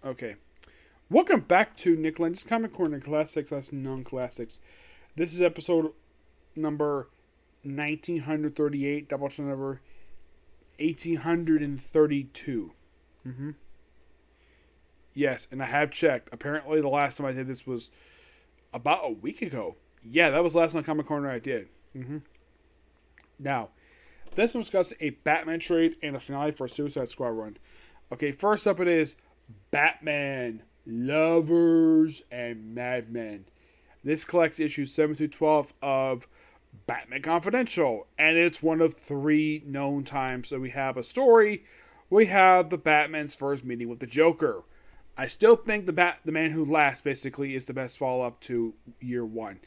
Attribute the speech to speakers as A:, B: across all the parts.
A: Okay. Welcome back to Nick Lenz's Comic Corner Classics / Non-Classics. This is episode number 1938, Doubleshot number 1832. Mm-hmm. Yes, and I have checked. Apparently, the last time I did this was about a week ago. Yeah, that was the last one Comic Corner I did. Mm-hmm. Now, this one discusses a Batman trade and a finale for a Suicide Squad run. Okay, first up it is Batman, Lovers, and Madman. This collects issues 7 through 12 of Batman Confidential, and it's one of 3 known times. So we have a story, we have the Batman's first meeting with the Joker. I still think the Man Who Laughs basically is the best follow-up to year 1.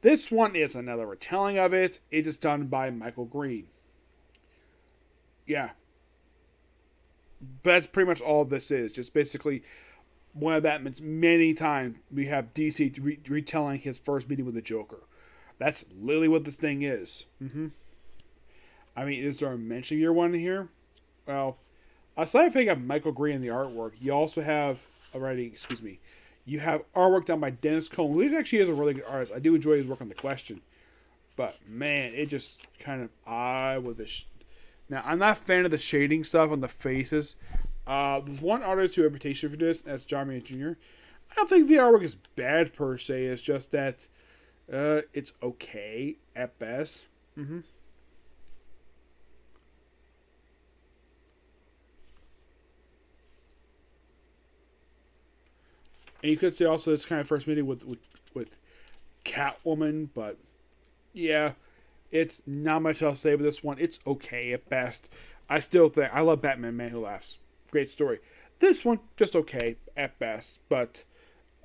A: This one is another retelling of it. It is done by Michael Green. Yeah. But that's pretty much all this is. Just basically one of Batman's many times we have DC retelling his first meeting with the Joker. That's literally what this thing is. Mm-hmm. I mean, is there a mention of year 1 here? Well, aside from having Michael Green in the artwork, you also have you have artwork done by Dennis Cohn, who actually is a really good artist. I do enjoy his work on The Question. But, man, it just kind of Now, I'm not a fan of the shading stuff on the faces. There's one artist who has a reputation for this, and that's John Romita Jr. I don't think the artwork is bad per se. It's just that it's okay at best. Mm-hmm. And you could say also this kind of first meeting with Catwoman, but yeah, it's not much else to say about this one. It's okay at best. I still think I love Batman, Man Who Laughs. Great story. This one just okay at best, but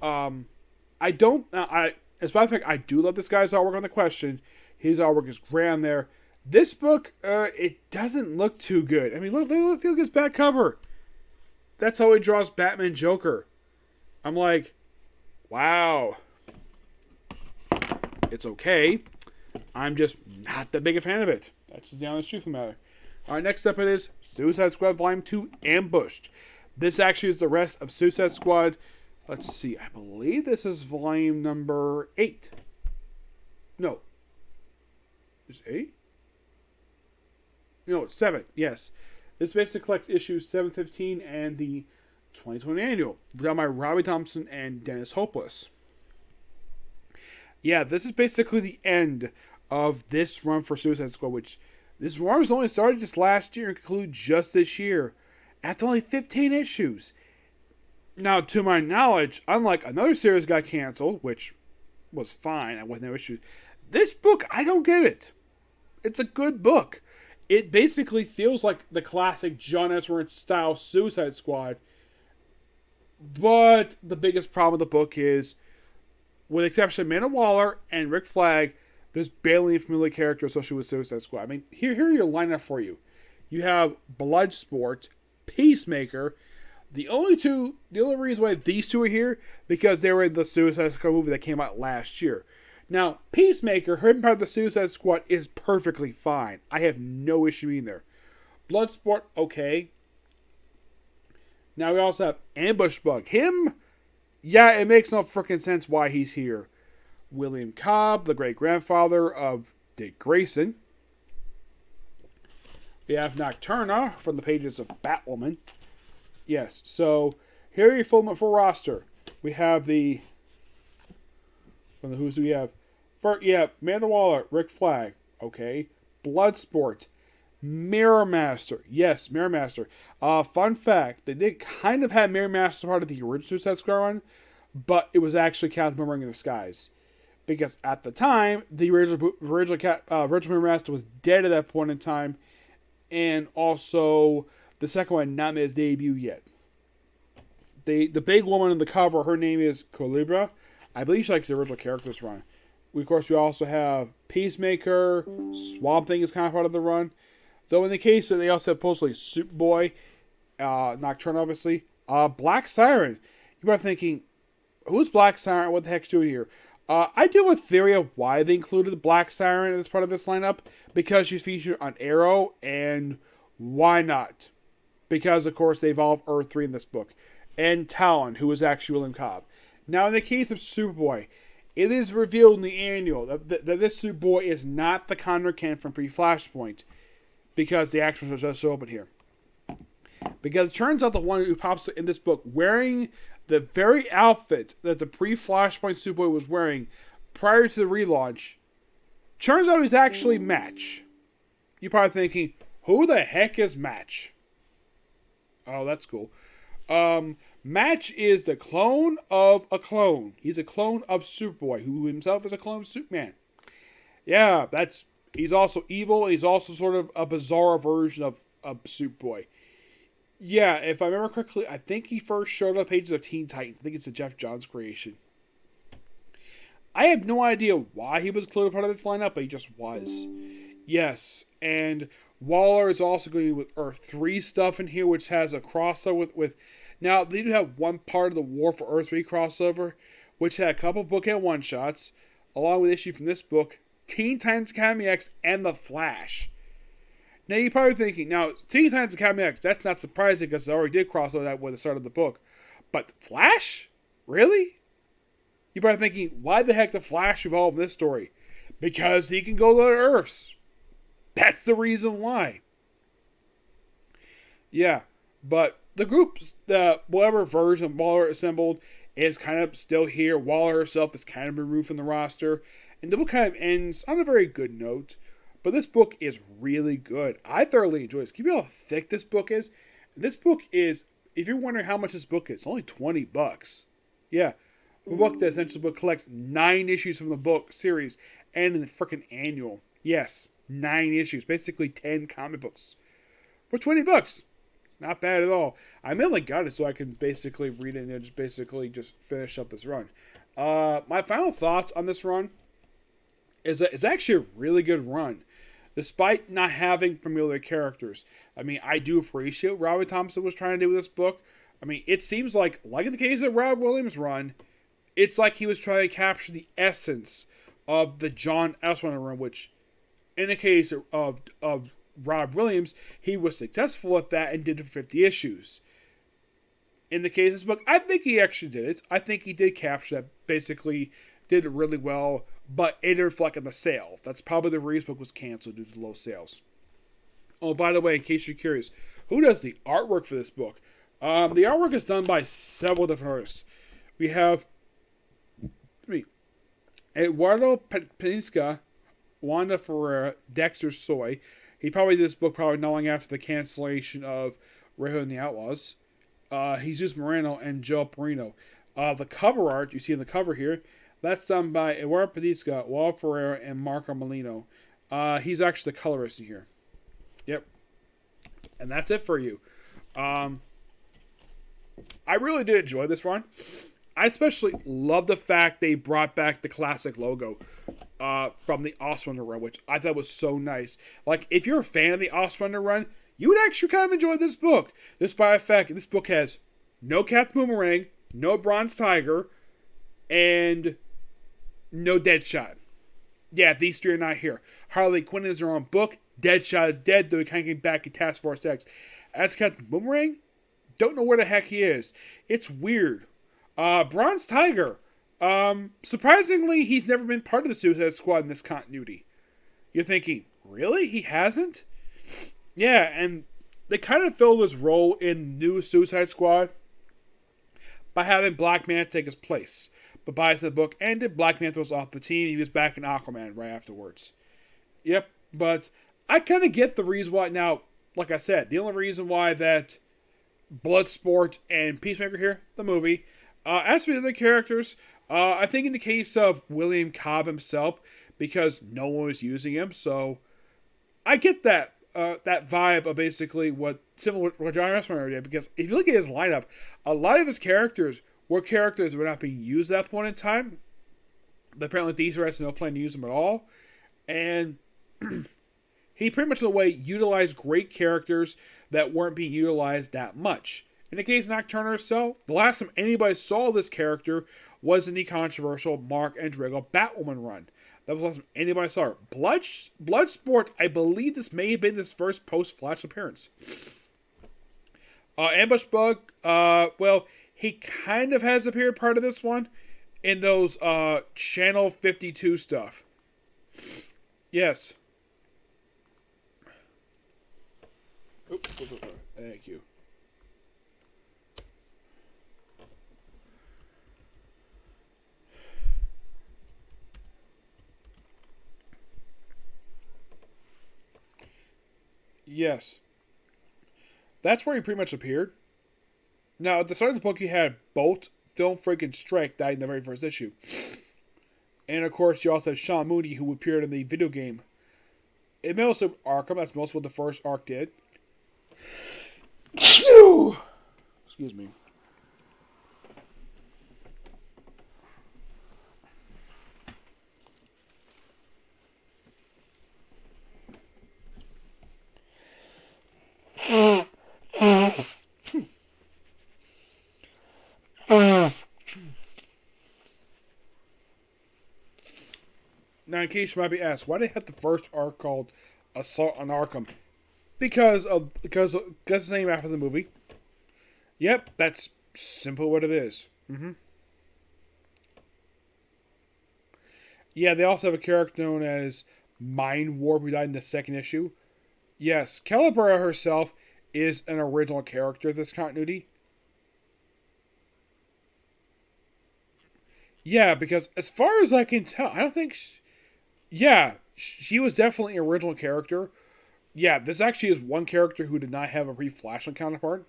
A: I don't. As a matter of fact, I do love this guy's artwork on The Question. His artwork is great on there. This book, it doesn't look too good. I mean, look at his back cover. That's how he draws Batman Joker. I'm like, wow. It's okay. I'm just not that big a fan of it. That's just the honest truth of the matter. Alright, next up it is Suicide Squad Volume 2 Ambushed. This actually is the rest of Suicide Squad. Let's see. I believe this is volume number 8. No. Is it 8? No, it's 7. Yes. This basically collects issues 715 and the 2020 annual. Done by Robbie Thompson and Dennis Hopeless. Yeah, this is basically the end of this run for Suicide Squad, which this run was only started just last year and concluded just this year. After only 15 issues. Now, to my knowledge, unlike another series got canceled, which was fine with no issues, this book, I don't get it. It's a good book. It basically feels like the classic John S. style Suicide Squad. But the biggest problem with the book is, with the exception of Amanda Waller and Rick Flag, there's barely a familiar character associated with Suicide Squad. I mean, here are your lineup for you. You have Bloodsport, Peacemaker. The only reason why these two are here, because they were in the Suicide Squad movie that came out last year. Now, Peacemaker, her part of the Suicide Squad, is perfectly fine. I have no issue in there. Bloodsport, okay. Now we also have Ambush Bug. Him, yeah, it makes no freaking sense why he's here. William Cobb, the great-grandfather of Dick Grayson. We have Nocturna from the pages of Batwoman. Yes, so here are your full roster. We have the... From the Who's do we have? Amanda Waller, Rick Flag. Okay. Bloodsport. Mirror Master. Yes, Mirror Master. Fun fact, they did kind of have Mirror Master part of the original Suicide Squad run, but it was actually Captain Boomerang in disguise. Because at the time, the original Mirror Master was dead at that point in time, and also the second one not made his debut yet. The big woman on the cover, her name is Colibra. I believe she likes the original characters run. Of course, we also have Peacemaker. Swamp Thing is kind of part of the run. Though in the case that they also have supposedly Superboy, Nocturne, obviously. Black Siren. You might be thinking, who's Black Siren? What the heck's doing here? I do have a theory of why they included Black Siren as part of this lineup. Because she's featured on Arrow, and why not? Because, of course, they evolve Earth 3 in this book. and Talon, who was actually William Cobb. Now, in the case of Superboy, it is revealed in the annual that this Superboy is not the Connor Kent from pre-Flashpoint, because the actors are just open here. Because it turns out the one who pops in this book wearing the very outfit that the pre-Flashpoint Superboy was wearing prior to the relaunch, turns out he's actually Match. You're probably thinking, who the heck is Match? Oh, that's cool. Match is the clone of a clone. He's a clone of Superboy, who himself is a clone of Superman. Yeah, he's also evil, and he's also sort of a bizarre version of Superboy. Yeah, if I remember correctly, I think he first showed up on the pages of Teen Titans. I think it's a Jeff Johns creation. I have no idea why he was included part of this lineup, but he just was. Yes, and Waller is also going to be with Earth 3 stuff in here, which has a crossover with... Now, they do have one part of the War for Earth 3 crossover, which had a couple bookend one-shots, along with issue from this book, Teen Titans Academy X, and The Flash. Now, you're probably thinking, now, Teen Titans Academy X, that's not surprising because they already did crossover that with the start of the book. But Flash? Really? You're probably thinking, why the heck the Flash evolve in this story? Because he can go to other Earths. That's the reason why. Yeah, but the group's, whatever version Waller assembled is kind of still here. Waller herself is kind of removed from the roster. And the book kind of ends on a very good note. But this book is really good. I thoroughly enjoy this. Can you see how thick this book is? This book is, if you're wondering how much this book is, it's only $20. Yeah. A book that essentially collects 9 issues from the book series and in the freaking annual. Yes, 9 issues. Basically 10 comic books. For $20. It's not bad at all. I mainly got it so I can basically read it and just finish up this run. My final thoughts on this run is that it's actually a really good run. Despite not having familiar characters. I mean, I do appreciate what Robbie Thompson was trying to do with this book. I mean, it seems like in the case of Rob Williams' run, it's like he was trying to capture the essence of the John Elseworlder run, which, in the case of Rob Williams, he was successful at that and did it for 50 issues. In the case of this book, I think he actually did it. I think he did capture that, basically did it really well, but it didn't reflect on the sales. That's probably the reason the book was canceled due to low sales. Oh, by the way, in case you're curious, who does the artwork for this book? The artwork is done by several different artists. We have Eduardo Penisca, Wanda Ferreira, Dexter Soy. He probably did this book not long after the cancellation of Rejo and the Outlaws. Jesus Moreno and Joe Perino. The cover art you see in the cover here, that's done by Eduardo Penisca, Wanda Ferreira, and Marco Molino. He's actually the colorist in here. Yep. And that's it for you. I really did enjoy this run. I especially love the fact they brought back the classic logo from the Oswender run, which I thought was so nice. Like, if you're a fan of the Oswender run, you would actually kind of enjoy this book. Despite the fact that this book has no Captain Boomerang, no Bronze Tiger, and no Deadshot. Yeah, these 3 are not here. Harley Quinn is her own book. Deadshot is dead, though he kind of came back in Task Force X. As Captain Boomerang, don't know where the heck he is. It's weird. Bronze Tiger. Surprisingly, he's never been part of the Suicide Squad in this continuity. You're thinking, really? He hasn't? Yeah, and they kind of filled his role in new Suicide Squad by having Black Manta take his place. But by the book ended, Black Manta was off the team. He was back in Aquaman right afterwards. Yep, but I kind of get the reason why. Now, like I said, the only reason why that Bloodsport and Peacemaker here, the movie. As for the other characters, I think in the case of William Cobb himself, because no one was using him, so I get that that vibe of basically similar to what John Esmer did, because if you look at his lineup, a lot of his characters were not being used at that point in time. Apparently these guys had no plan to use them at all, and he pretty much in a way utilized great characters that weren't being utilized that much. In the case of Nocturne herself, the last time anybody saw this character was in the controversial Mark Andrego Batwoman run. That was the last time anybody saw her. Bloodsport, I believe this may have been his first post-Flash appearance. Ambush Bug, well, He kind of has appeared part of this one in those Channel 52 stuff. Yes. Oops. Thank you. Yes. That's where he pretty much appeared. Now, at the start of the book, you had Bolt, Film Freak, and Strike died in the very first issue. And, of course, you also have Sean Mooney, who appeared in the video game. It may also Arkham. That's most what the first arc did. Excuse me. Now, in case you might be asked, why did they have the first arc called Assault on Arkham? Because it's named after the movie. Yep, that's simple what it is. Yeah, they also have a character known as Mind Warp who died in the second issue. Yes, Calibra herself is an original character of this continuity. Yeah, because as far as I can tell, I don't think... she was definitely an original character. Yeah, this actually is one character who did not have a pre-Flashpoint counterpart.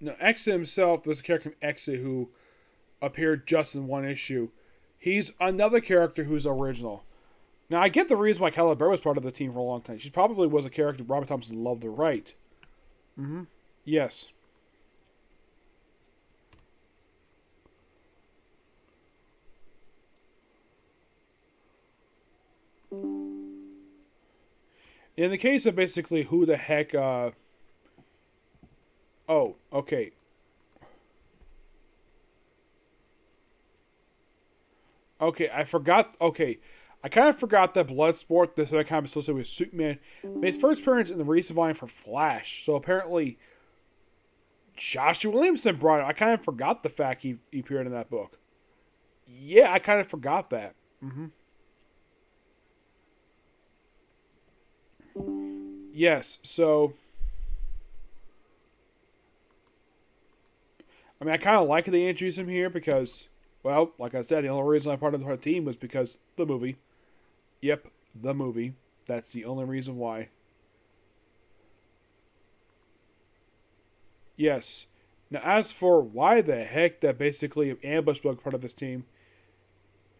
A: No, Exa himself was a character from Exa who appeared just in one issue. He's another character who's original. Now, I get the reason why Calibra was part of the team for a long time. She probably was a character Robert Thompson loved to write. Yes. In the case of basically who the heck, oh, okay. Okay, I forgot, okay. I kind of forgot that Bloodsport, this kind of associated with Superman, made his first appearance in the recent volume for Flash. So apparently, Joshua Williamson brought it. I kind of forgot the fact he appeared in that book. Yeah, I kind of forgot that. Yes, so... I mean, I kind of like they introduced him here because, well, like I said, the only reason I'm part of the team was because the movie. Yep, the movie. That's the only reason why. Yes. Now, as for why the heck that basically Ambush was part of this team.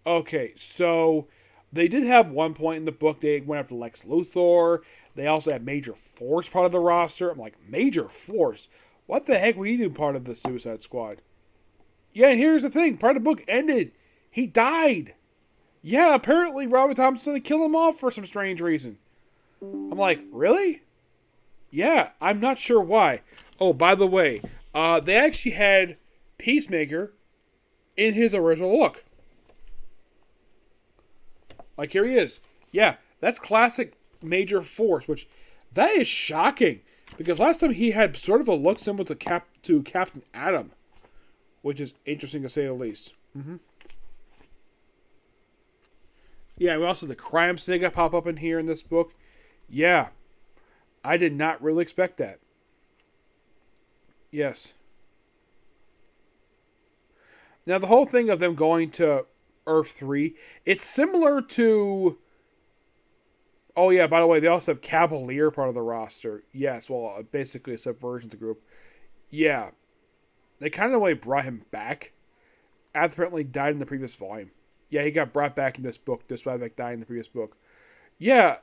A: Okay, so they did have one point in the book they went after Lex Luthor. They also had Major Force part of the roster. I'm like, Major Force? What the heck were you doing part of the Suicide Squad? Yeah, and here's the thing. Part of the book ended. He died. Yeah, apparently Robert Thompson killed him off for some strange reason. I'm like, really? Yeah, I'm not sure why. Oh, by the way, they actually had Peacemaker in his original look. Like, here he is. Yeah, that's classic Major Force, which, that is shocking. Because last time he had sort of a look similar to Captain Atom. Which is interesting to say the least. Yeah, we also have the Crime Snake pop up in here in this book. Yeah. I did not really expect that. Yes. Now, the whole thing of them going to Earth 3, it's similar to... Oh, yeah, by the way, they also have Cavalier part of the roster. Yes, well, basically a subversion of the group. Yeah. They kind of brought him back. Apparently died in the previous volume. Yeah, he got brought back in this book. Despite the fact died in the previous book. Yeah,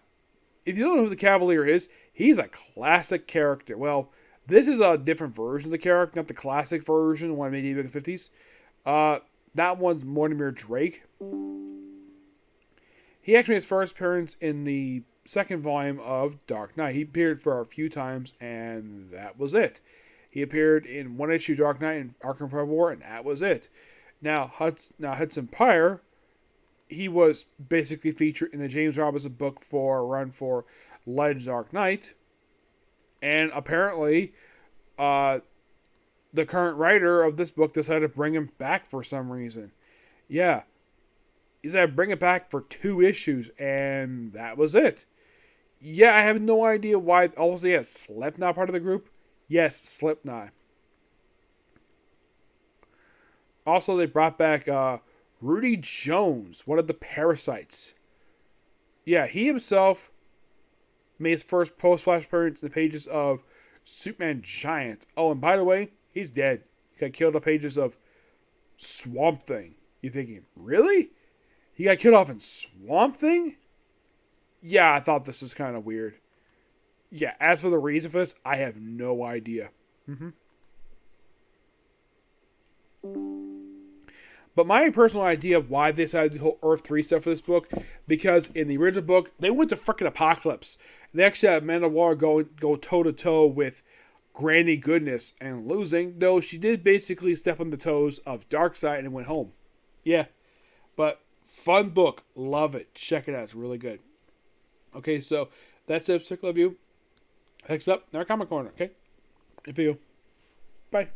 A: if you don't know who the Cavalier is, he's a classic character. Well, this is a different version of the character, not the classic version, one made in the 50s. That one's Mortimer Drake. He actually made his first appearance in the second volume of Dark Knight. He appeared for a few times, and that was it. He appeared in one issue Dark Knight and Arkham Forever War, and that was it. Now Hudson Pyre he was basically featured in the James Robinson book for a run for Legends Dark Knight. And apparently, the current writer of this book decided to bring him back for some reason. Yeah. He said bring it back for 2 issues, and that was it. Yeah, I have no idea why. Also, yes, Slipknot part of the group. Yes, Slipknot. Also, they brought back Rudy Jones, one of the Parasites. Yeah, he himself made his first post-flash appearance in the pages of Superman Giant. Oh, and by the way, he's dead. He got killed in the pages of Swamp Thing. You're thinking, really? He got killed off in Swamp Thing? Yeah, I thought this was kind of weird. Yeah, as for the reason for this, I have no idea. But my personal idea of why they decided to do the whole Earth 3 stuff for this book, because in the original book, they went to frickin' Apocalypse. They actually had Amanda Waller go toe-to-toe with Granny Goodness and losing, though she did basically step on the toes of Darkseid and went home. Yeah, but fun book. Love it. Check it out. It's really good. Okay, so that's it. Particular review. Next up, in our Comic Corner, okay? Review. Bye.